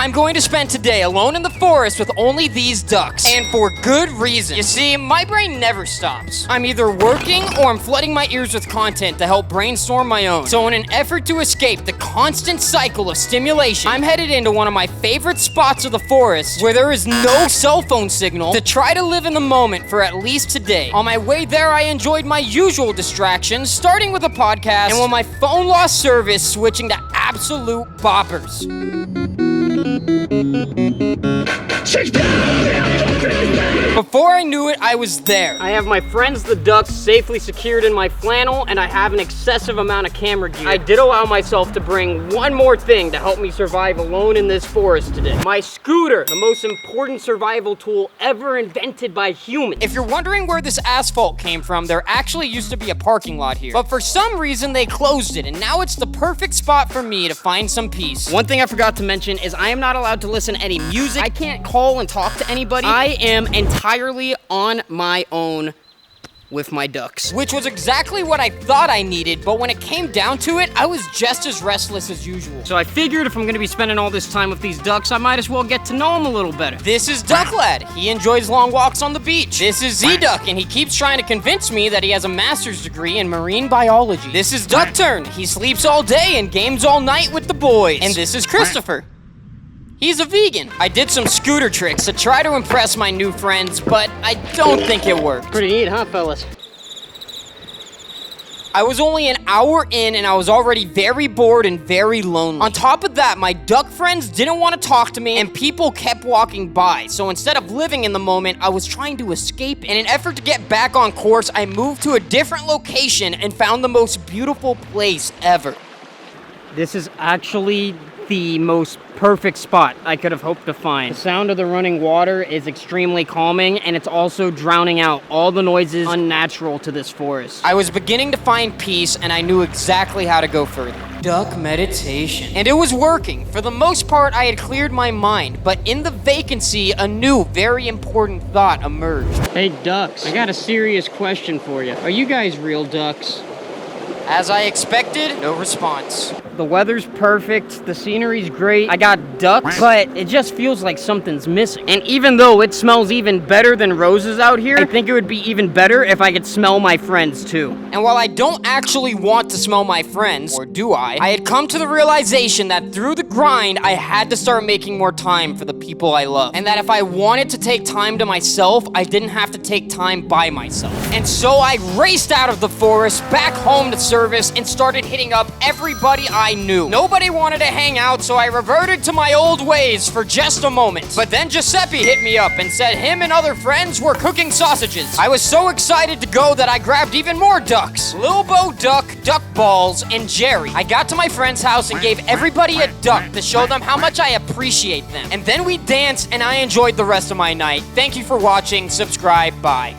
I'm going to spend today alone in the forest with only these ducks. And for good reason. You see, my brain never stops. I'm either working or I'm flooding my ears with content to help brainstorm my own. So in an effort to escape the constant cycle of stimulation, I'm headed into one of my favorite spots of the forest where there is no cell phone signal to try to live in the moment for at least today. On my way there, I enjoyed my usual distractions, starting with a podcast, and when my phone lost service, switching to absolute boppers. Before I knew it, I was there. I have my friends the ducks safely secured in my flannel, and I have an excessive amount of camera gear. I did allow myself to bring one more thing to help me survive alone in this forest today. My scooter, the most important survival tool ever invented by humans. If you're wondering where this asphalt came from, there actually used to be a parking lot here. But for some reason, they closed it, and now it's the perfect spot for me to find some peace. One thing I forgot to mention is I am not allowed to listen to any music. I can't call and talk to anybody. I am entirely on my own with my ducks. Which was exactly what I thought I needed, but when it came down to it, I was just as restless as usual. So I figured if I'm gonna be spending all this time with these ducks, I might as well get to know them a little better. This is Duck Lad. He enjoys long walks on the beach. This is Z-Duck, and he keeps trying to convince me that he has a master's degree in marine biology. This is Duck Turn. He sleeps all day and games all night with the boys. And this is Christopher. He's a vegan. I did some scooter tricks to try to impress my new friends, but I don't think it worked. Pretty neat, huh, fellas? I was only an hour in and I was already very bored and very lonely. On top of that, my duck friends didn't want to talk to me and people kept walking by. So instead of living in the moment, I was trying to escape. In an effort to get back on course, I moved to a different location and found the most beautiful place ever. This is actually the most perfect spot I could have hoped to find. The sound of the running water is extremely calming, and it's also drowning out all the noises unnatural to this forest. I was beginning to find peace, and I knew exactly how to go further. Duck meditation. And it was working. For the most part, I had cleared my mind, but in the vacancy, a new, very important thought emerged. Hey, ducks, I got a serious question for you. Are you guys real ducks? As I expected, no response. The weather's perfect, the scenery's great, I got ducks, but it just feels like something's missing. And even though it smells even better than roses out here, I think it would be even better if I could smell my friends too. And while I don't actually want to smell my friends, or do I had come to the realization that through the grind, I had to start making more time for the people I love. And that if I wanted to take time to myself, I didn't have to take time by myself. And so I raced out of the forest, back home to service, and started hitting up everybody I knew. Nobody wanted to hang out, so I reverted to my old ways for just a moment. But then Giuseppe hit me up and said him and other friends were cooking sausages. I was so excited to go that I grabbed even more ducks. Lil Bo Duck, Duck Balls, and Jerry. I got to my friend's house and gave everybody a duck to show them how much I appreciate them. And then we danced and I enjoyed the rest of my night. Thank you for watching. Subscribe. Bye.